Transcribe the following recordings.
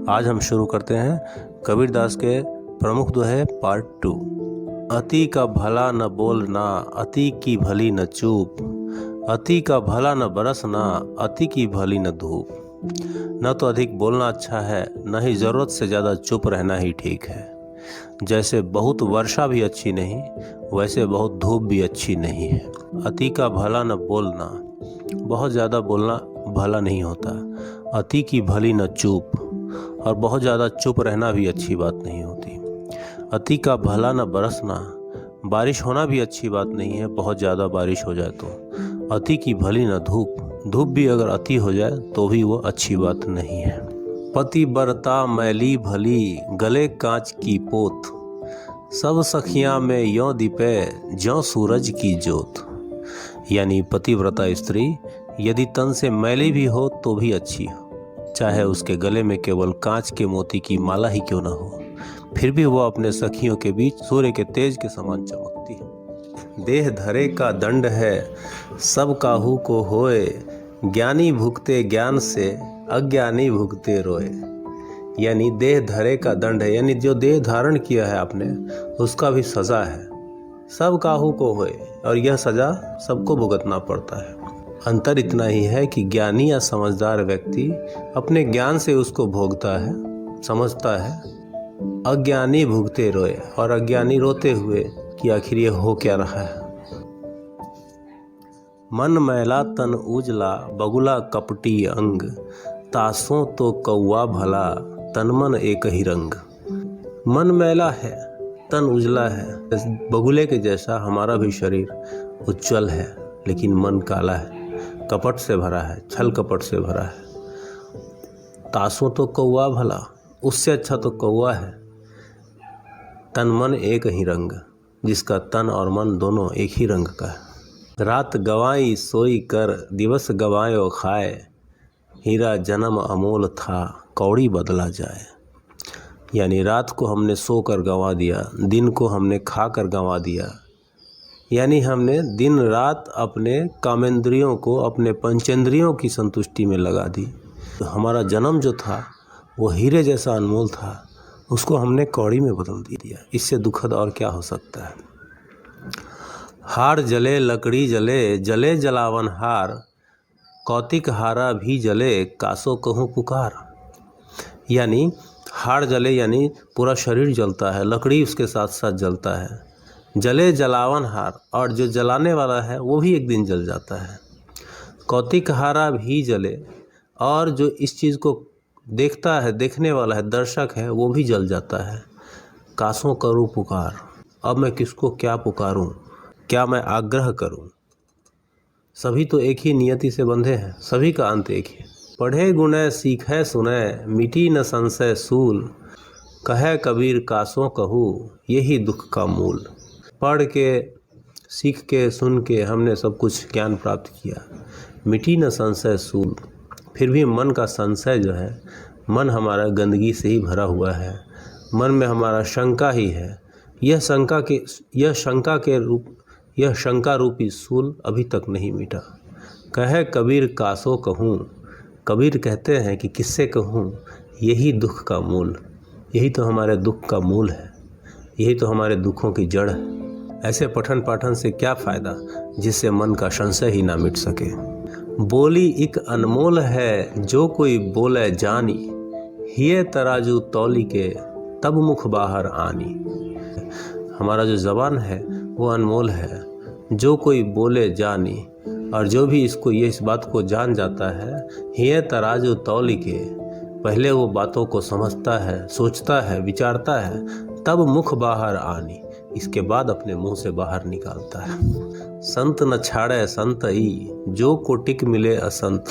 आज हम शुरू करते हैं कबीरदास के प्रमुख दोहे पार्ट 2। अति का भला न बोलना, अति की भली न चूप, अति का भला न बरसना, अति की भली न धूप। न तो अधिक बोलना अच्छा है, न ही ज़रूरत से ज़्यादा चुप रहना ही ठीक है। जैसे बहुत वर्षा भी अच्छी नहीं, वैसे बहुत धूप भी अच्छी नहीं है। अति का भला न बोलना, बहुत ज़्यादा बोलना भला नहीं होता। अति की भली न चूप, और बहुत ज़्यादा चुप रहना भी अच्छी बात नहीं होती। अति का भला न बरसना, बारिश होना भी अच्छी बात नहीं है, बहुत ज़्यादा बारिश हो जाए तो। अति की भली न धूप, धूप भी अगर अति हो जाए तो भी वो अच्छी बात नहीं है। पति बरता मैली भली, गले कांच की पोत, सब सखियां में यों दीपे, ज्यों सूरज की जोत। यानी पतिव्रता स्त्री यदि तन से मैली भी हो तो भी अच्छी हो, चाहे उसके गले में केवल कांच के मोती की माला ही क्यों न हो, फिर भी वो अपने सखियों के बीच सूर्य के तेज के समान चमकती है। देह धरे का दंड है, सब काहू को होए, ज्ञानी भुगते ज्ञान से, अज्ञानी भुगते रोए। यानी देह धरे का दंड है, यानी जो देह धारण किया है आपने उसका भी सज़ा है। सब काहू को होए, और यह सज़ा सबको भुगतना पड़ता है। अंतर इतना ही है कि ज्ञानी या समझदार व्यक्ति अपने ज्ञान से उसको भोगता है, समझता है। अज्ञानी भुगते रोए, और अज्ञानी रोते हुए कि आखिर ये हो क्या रहा है। मन मैला तन उजला, बगुला कपटी अंग, तासों तो कौआ भला, तन मन एक ही रंग। मन मैला है, तन उजला है, बगुले के जैसा हमारा भी शरीर उज्जवल है, लेकिन मन काला है, कपट से भरा है, छल कपट से भरा है। तासों तो कौआ भला, उससे अच्छा तो कौआ है। तन मन एक ही रंग, जिसका तन और मन दोनों एक ही रंग का है। रात गवाई सोई कर, दिवस गवायो खाए, हीरा जन्म अमोल था, कौड़ी बदला जाए। यानी रात को हमने सोकर गंवा दिया, दिन को हमने खाकर गंवा दिया। यानी हमने दिन रात अपने कामेंद्रियों को, अपने पंचेंद्रियों की संतुष्टि में लगा दी। तो हमारा जन्म जो था वो हीरे जैसा अनमोल था, उसको हमने कौड़ी में बदल दिया। इससे दुखद और क्या हो सकता है। हार जले लकड़ी जले, जले जलावन हार, कौतिक हारा भी जले, कासो कहूँ पुकार। यानी हार जले यानी पूरा शरीर जलता है, लकड़ी उसके साथ साथ जलता है। जले जलावन हार, और जो जलाने वाला है वो भी एक दिन जल जाता है। कौतिक हारा भी जले, और जो इस चीज़ को देखता है, देखने वाला है, दर्शक है, वो भी जल जाता है। कासों करूँ पुकार, अब मैं किसको क्या पुकारूं, क्या मैं आग्रह करूं। सभी तो एक ही नियति से बंधे हैं, सभी का अंत एक ही। पढ़े गुणै सीखै सुनै, मिटी न संशय सूल, कहे कबीर कासों कहूँ, यही दुख का मूल। पढ़ के, सीख के, सुन के हमने सब कुछ ज्ञान प्राप्त किया, मिटी न संशय सूल, फिर भी मन का संशय जो है, मन हमारा गंदगी से ही भरा हुआ है, मन में हमारा शंका ही है। यह शंका रूपी सूल अभी तक नहीं मिटा। कहे कबीर कासो कहूँ, कबीर कहते हैं कि किससे कहूँ, यही दुख का मूल, यही तो हमारे दुख का मूल है, यही तो हमारे दुखों की जड़ है। ऐसे पठन पाठन से क्या फ़ायदा जिससे मन का संशय ही ना मिट सके। बोली एक अनमोल है, जो कोई बोले जानी, हिये तराजू तौली के, तब मुख बाहर आनी। हमारा जो ज़बान है वो अनमोल है, जो कोई बोले जानी, और जो भी इस बात को जान जाता है, हिये तराजू तौली के, पहले वो बातों को समझता है, सोचता है, विचारता है, तब मुख बाहर आनी, इसके बाद अपने मुंह से बाहर निकालता है। संत न छाड़े संतई, जो कोटिक मिले असंत,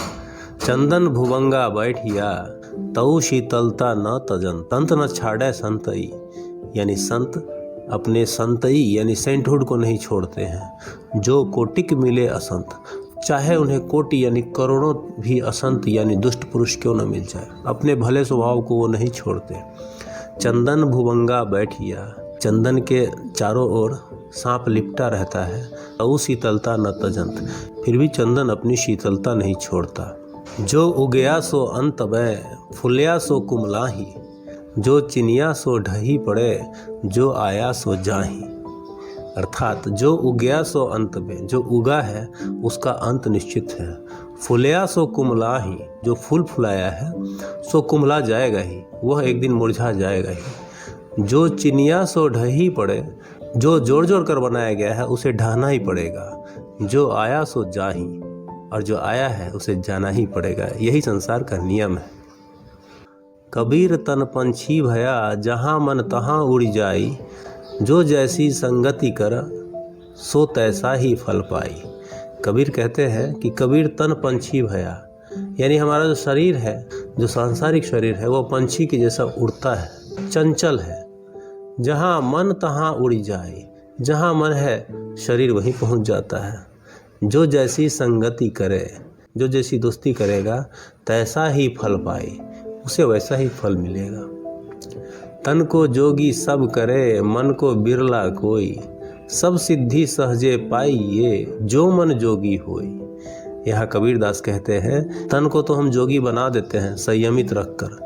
चंदन भुवंगा बैठिया, तऊ शीतलता न तजन। संत न छाड़े संतई, यानी संत अपने संतई यानी सेंटहुड को नहीं छोड़ते हैं। जो कोटिक मिले असंत, चाहे उन्हें कोटि यानी करोड़ों भी असंत यानी दुष्ट पुरुष क्यों न मिल जाए, अपने भले स्वभाव को वो नहीं छोड़ते। चंदन भुवंगा बैठिया, चंदन के चारों ओर सांप लिपटा रहता है। तऊ शीतलता न तजंत, फिर भी चंदन अपनी शीतलता नहीं छोड़ता। जो उगया सो अंत में, फुलया सो कुमलाही। जो चिनिया सो ढही पड़े, जो आया सो जाही। अर्थात जो उगया सो अंत में, जो उगा है उसका अंत निश्चित है। फुलया सो कुमलाही, जो फूल फुलाया है सो कुमला जाएगा ही, वह एक दिन मुरझा जाएगा ही। जो चिनिया सो ढही पड़े, जो जोड़ जोड़ कर बनाया गया है उसे ढहना ही पड़ेगा। जो आया सो जाही, और जो आया है उसे जाना ही पड़ेगा। यही संसार का नियम है। कबीर तन पंछी भया, जहाँ मन तहाँ उड़ जाई। जो जैसी संगति कर, सो तैसा ही फल पाई। कबीर कहते हैं कि कबीर तन पंछी भया, यानी हमारा जो शरीर है, जो सांसारिक शरीर है, वो पंछी के जैसा उड़ता है, चंचल है। जहाँ मन तहाँ उड़ जाए, जहाँ मन है शरीर वहीं पहुँच जाता है। जो जैसी संगति करे, जो जैसी दोस्ती करेगा तैसा ही फल पाए, उसे वैसा ही फल मिलेगा। तन को जोगी सब करे, मन को बिरला कोई। सब सिद्धि सहजे पाइए, जो मन जोगी होई। यहाँ कबीरदास कहते हैं तन को तो हम जोगी बना देते हैं संयमित रखकर,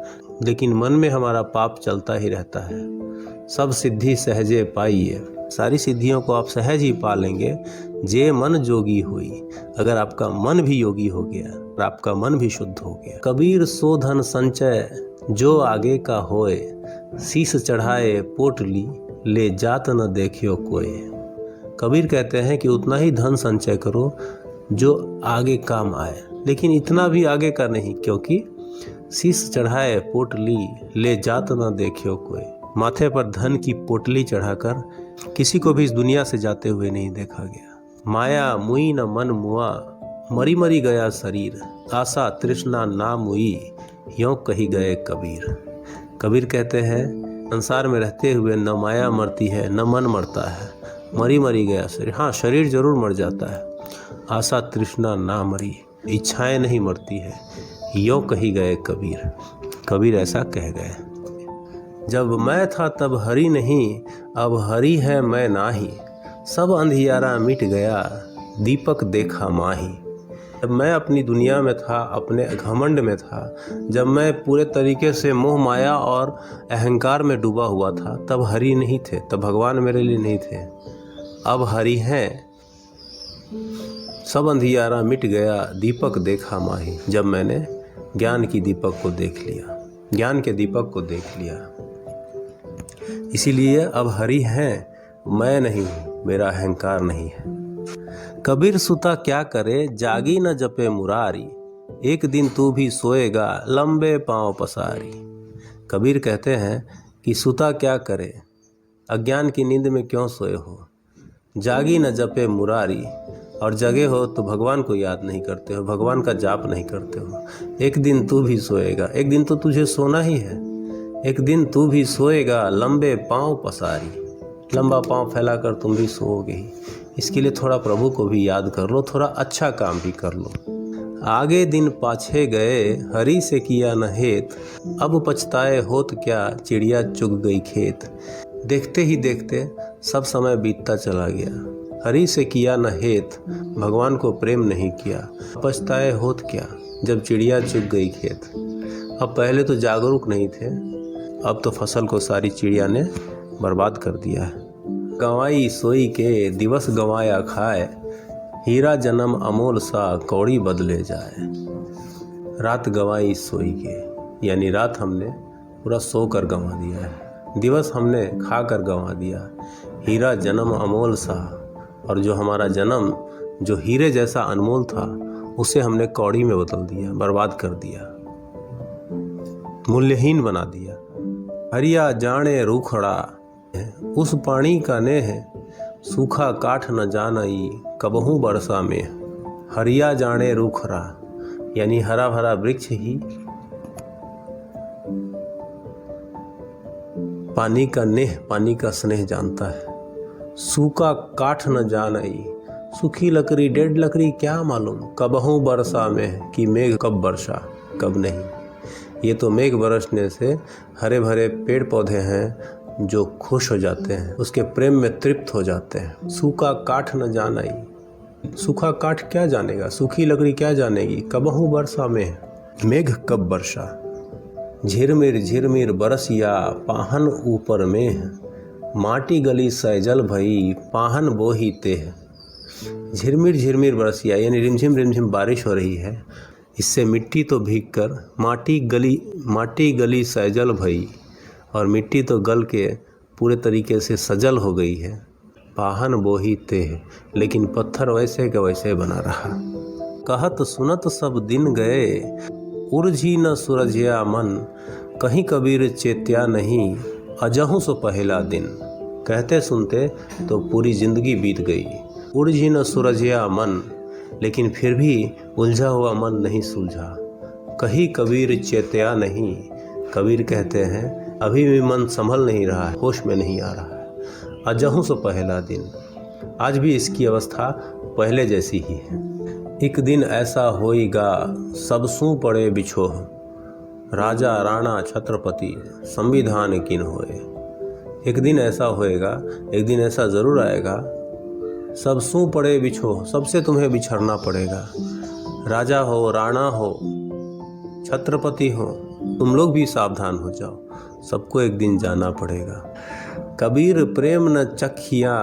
लेकिन मन में हमारा पाप चलता ही रहता है। सब सिद्धि सहजे पाइए, सारी सिद्धियों को आप सहज ही पा लेंगे जे मन जोगी हुई। अगर आपका मन भी योगी हो गया और आपका मन भी शुद्ध हो गया। कबीर सो धन संचय, जो आगे का होए। शीश चढ़ाए पोटली, ले जात न देखियो कोई। कबीर कहते हैं कि उतना ही धन संचय करो जो आगे काम आए, लेकिन इतना भी आगे का नहीं, क्योंकि शीश चढ़ाए पोटली, ले जात न देखियो कोई। माथे पर धन की पोटली चढ़ाकर किसी को भी इस दुनिया से जाते हुए नहीं देखा गया। माया मुई न मन मुआ, मरी मरी गया शरीर। आशा तृष्णा ना मुई, यों कही गए कबीर। कबीर कहते हैं संसार में रहते हुए न माया मरती है न मन मरता है, मरी मरी गया शरीर। हाँ, शरीर जरूर मर जाता है, आशा तृष्णा ना मरी, इच्छाएं नहीं मरती है, यों कही गए कबीर। कबीर ऐसा कह गए। जब मैं था तब हरि नहीं, अब हरि है मैं नाही। सब अंधियारा मिट गया, दीपक देखा माही। जब मैं अपनी दुनिया में था, अपने घमंड में था, जब मैं पूरे तरीके से मोह माया और अहंकार में डूबा हुआ था, तब हरि नहीं थे, तब भगवान मेरे लिए नहीं थे। अब हरि हैं, सब अंधियारा मिट गया, दीपक देखा माही। जब मैंने ज्ञान की दीपक को देख लिया, ज्ञान के दीपक को देख लिया, इसीलिए अब हरि हैं, मैं नहीं हूँ, मेरा अहंकार नहीं है। कबीर सुता क्या करे, जागी न जपे मुरारी। एक दिन तू भी सोएगा, लंबे पांव पसारी। कबीर कहते हैं कि सुता क्या करे, अज्ञान की नींद में क्यों सोए हो। जागी न जपे मुरारी, और जगे हो तो भगवान को याद नहीं करते हो, भगवान का जाप नहीं करते हो। एक दिन तू भी सोएगा, एक दिन तो तुझे सोना ही है। एक दिन तू भी सोएगा, लंबे पांव पसारी। लंबा पांव फैलाकर तुम भी सोओगे ही। इसके लिए थोड़ा प्रभु को भी याद कर लो, थोड़ा अच्छा काम भी कर लो। आगे दिन पाछे गए, हरि से किया न हेत। अब पछताए होत क्या, चिड़िया चुग गई खेत। देखते ही देखते सब समय बीतता चला गया। हरि से किया न हेत, भगवान को प्रेम नहीं किया। पछताए होत क्या, जब चिड़िया चुग गई खेत। अब पहले तो जागरूक नहीं थे, अब तो फसल को सारी चिड़िया ने बर्बाद कर दिया है। गंवाई सोई के, दिवस गंवाया खाए। हीरा जन्म अमोल सा, कौड़ी बदले जाए। रात गंवाई सोई के, यानी रात हमने पूरा सो कर गंवा दिया है। दिवस हमने खा कर गंवा दिया। हीरा जन्म अमोल सा, और जो हमारा जन्म जो हीरे जैसा अनमोल था, उसे हमने कौड़ी में बदल दिया, बर्बाद कर दिया, मूल्यहीन बना दिया। हरिया जाने रूखड़ा, उस पानी का नेह। सूखा काठ न जानई, कबहू बरसा में। हरिया जाने रूखड़ा, यानी हरा भरा वृक्ष ही पानी का नेह, पानी का स्नेह जानता है। सूखा काठ न जानई, सूखी लकड़ी, डेड लकड़ी क्या मालूम कबहू बरसा में, कि मेघ कब बरसा कब नहीं। ये तो मेघ बरसने से हरे भरे पेड़ पौधे हैं जो खुश हो जाते हैं, उसके प्रेम में तृप्त हो जाते हैं। सूखा काठ न जानई, सूखा काठ क्या जानेगा, सूखी लकड़ी क्या जानेगी, कबहू बरसा में। मेघ कब बरसा, झिरमिर झिरमिर बरसिया पाहन ऊपर में, माटी गली सैजल भई पाहन बोही तेह। झिरमिर झिरमिर बरसिया यानी रिमझिम रिमझिम बारिश हो रही है, इससे मिट्टी तो भीग कर माटी गली सैजल भई, और मिट्टी तो गल के पूरे तरीके से सजल हो गई है। पाहन बोही तेह, लेकिन पत्थर वैसे के वैसे बना रहा। कहत सुनत सब दिन गए, उर्झी न सूरजिया मन, कहीं कबीर चेत्या नहीं, अजहू सो पहला दिन। कहते सुनते तो पूरी जिंदगी बीत गई। उर्झी न सूरजिया मन, लेकिन फिर भी उलझा हुआ मन नहीं सुलझा। कहीं कबीर चेत्या नहीं, कबीर कहते हैं अभी भी मन संभल नहीं रहा है, होश में नहीं आ रहा है। अजहू सो पहला दिन, आज भी इसकी अवस्था पहले जैसी ही है। एक दिन ऐसा होएगा सब सू पड़े बिछोह, राजा राणा छत्रपति संविधान किन होए। एक दिन ऐसा होएगा, एक दिन ऐसा ज़रूर आएगा, सब सू पड़े बिछोह, सबसे तुम्हें बिछड़ना पड़ेगा। राजा हो, राणा हो, छत्रपति हो, तुम लोग भी सावधान हो जाओ, सबको एक दिन जाना पड़ेगा। कबीर प्रेम न चखिया,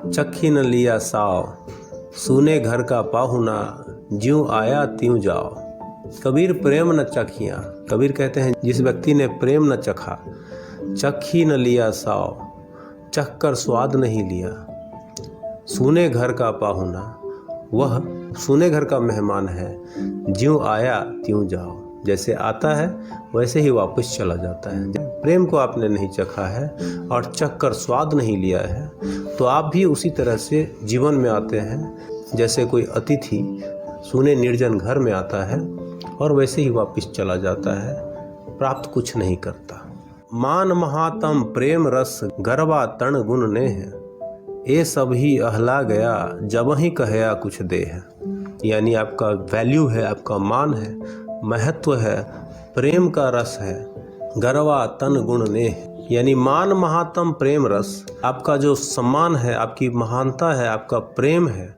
चखी न लिया साव, सुने घर का पाहुना, ज्यों आया त्यों जाओ। कबीर प्रेम न चखिया, कबीर कहते हैं जिस व्यक्ति ने प्रेम न चखा, चखी न लिया साव, चख कर स्वाद नहीं लिया, सुने घर का पाहुना, वह सुने घर का मेहमान है, ज्यों आया त्यों जाओ, जैसे आता है वैसे ही वापस चला जाता है। प्रेम को आपने नहीं चखा है और चख कर स्वाद नहीं लिया है, तो आप भी उसी तरह से जीवन में आते हैं जैसे कोई अतिथि सुने निर्जन घर में आता है और वैसे ही वापस चला जाता है, प्राप्त कुछ नहीं करता। मान महातम प्रेम रस गरबा तण गुण नेह, ये सब ही अहला गया जब ही कहया कुछ देह। यानी आपका वैल्यू है, आपका मान है, महत्व है, प्रेम का रस है, गरवा तन गुण नेह, यानी मान महातम प्रेम रस, आपका जो सम्मान है, आपकी महानता है, आपका प्रेम है,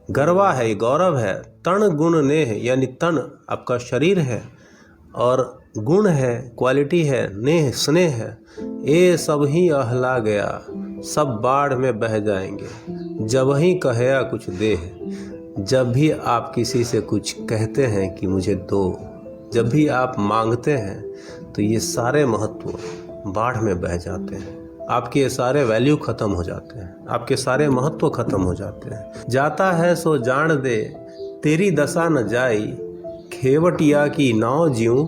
गरवा है, गौरव है, तन गुण नेह यानी तन आपका शरीर है, और गुण है, क्वालिटी है, नेह स्नेह है, ये सब ही अहला गया, सब बाढ़ में बह जाएंगे जब ही कहया कुछ देह। जब भी आप किसी से कुछ कहते हैं कि मुझे दो, जब भी आप मांगते हैं, तो ये सारे महत्व बाढ़ में बह जाते हैं, आपके ये सारे वैल्यू ख़त्म हो जाते हैं, आपके सारे महत्व ख़त्म हो जाते हैं। जाता है सो जान दे, तेरी दशा न जाई, खेवटिया की नाव ज्यों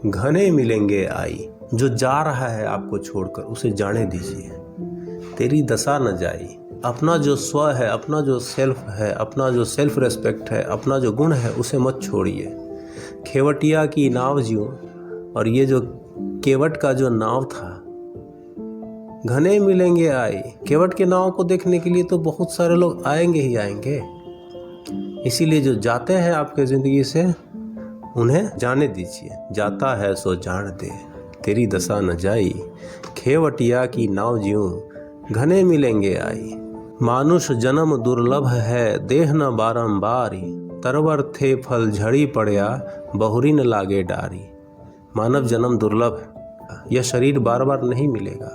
घने मिलेंगे आई। जो जा रहा है आपको छोड़कर, उसे जाने दीजिए, तेरी दशा न जाई। अपना जो स्व है, अपना जो सेल्फ है, अपना जो सेल्फ रेस्पेक्ट है, अपना जो गुण है, उसे मत छोड़िए। खेवटिया की नाव ज्यों, और ये जो केवट का जो नाव था, घने मिलेंगे आई। केवट के नाव को देखने के लिए तो बहुत सारे लोग आएंगे ही आएंगे, इसीलिए जो जाते हैं आपके ज़िंदगी से उन्हें जाने दीजिए। जाता है सो जान दे, तेरी दशा न जाई, खेवटिया की नाव ज्यों घने मिलेंगे आई। मानुष जन्म दुर्लभ है, देह न बारंबारी, तरवर थे फल झड़ी पड़या, बहुरी न लागे डारी। मानव जन्म दुर्लभ है, यह शरीर बार बार नहीं मिलेगा।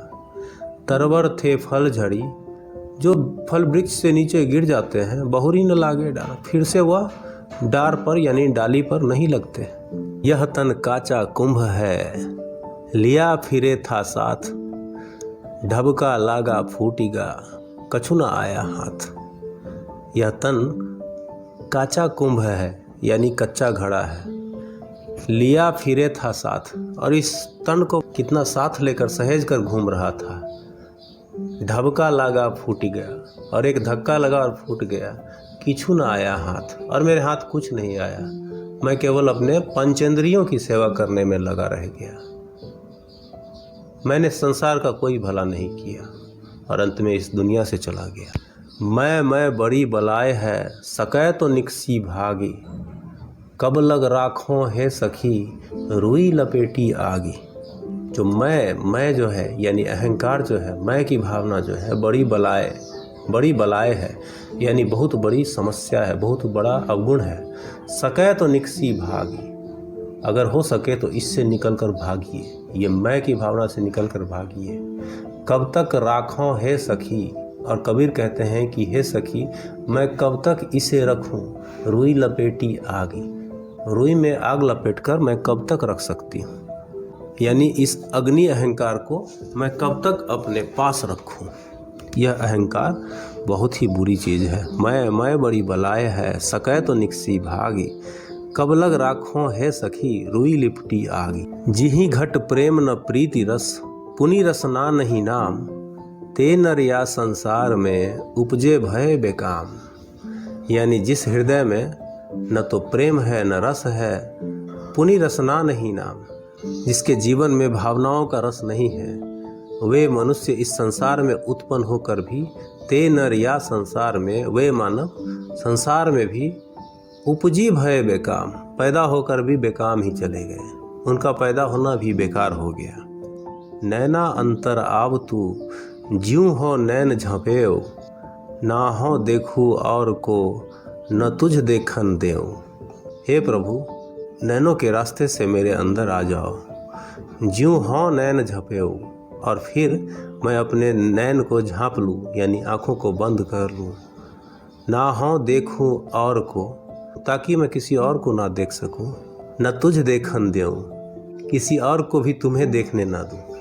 तरवर थे फल झड़ी, जो फल वृक्ष से नीचे गिर जाते हैं, बहुरी न लागे डार, फिर से वह डार पर यानी डाली पर नहीं लगते। यह तन काचा कुंभ है, लिया फिरे था साथ, ढबका लागा फूटिगा, कछु न आया हाथ। यह तन काचा कुंभ है यानी कच्चा घड़ा है, लिया फिरे था साथ, और इस तन को कितना साथ लेकर सहेज कर घूम रहा था। ढबका लगा फूट गया, और एक धक्का लगा और फूट गया, किछु न आया हाथ, और मेरे हाथ कुछ नहीं आया, मैं केवल अपने पंचेंद्रियों की सेवा करने में लगा रह गया। मैंने संसार का कोई भला नहीं किया और अंत में इस दुनिया से चला गया। मैं बड़ी बलाए है, सकै तो निकसी भागी, कब लग राखों है सखी, रुई लपेटी आगी। जो मैं जो है यानी अहंकार जो है, मैं की भावना जो है बड़ी बलाए है, यानी बहुत बड़ी समस्या है, बहुत बड़ा अवगुण है। सकै तो निकसी भागी, अगर हो सके तो इससे निकल कर भागिए, ये मैं की भावना से निकल कर भागिए। कब तक राखों है सखी, और कबीर कहते हैं कि हे सखी मैं कब तक इसे रखूं, रुई लपेटी आगी। रुई में आग लपेटकर मैं कब तक रख सकती हूँ, यानी इस अग्नि अहंकार को मैं कब तक अपने पास रखूं। यह अहंकार बहुत ही बुरी चीज़ है। मैं बड़ी बलाय है, सकै तो निकसी भागी। कब लग राखों है सखी, रुई लिपटी आगी। जिहि घट प्रेम न प्रीति रस, पुनि रसना नहीं नाम। ते नर या संसार में उपजे भय बेकाम। यानी जिस हृदय में न तो प्रेम है न रस है, पुनि रसना नहीं नाम, जिसके जीवन में भावनाओं का रस नहीं है, वे मनुष्य इस संसार में उत्पन्न होकर भी, ते नर या संसार में, वे मानव संसार में भी उपजी भय बेकाम, पैदा होकर भी बेकाम ही चले गए, उनका पैदा होना भी बेकार हो गया। नैना अंतर आव तू, ज्यूं हो नैन झपेओ, ना हो देखूं और को, न तुझ देखन देओ। हे प्रभु, नैनों के रास्ते से मेरे अंदर आ जाओ। ज्यूं हो नैन झपेओ, और फिर मैं अपने नैन को झाँप लूँ, यानी आँखों को बंद कर लूँ। ना हो देखूं और को, ताकि मैं किसी और को ना देख सकूं। न तुझ देखन देऊं, किसी और को भी तुम्हें देखने ना दूं।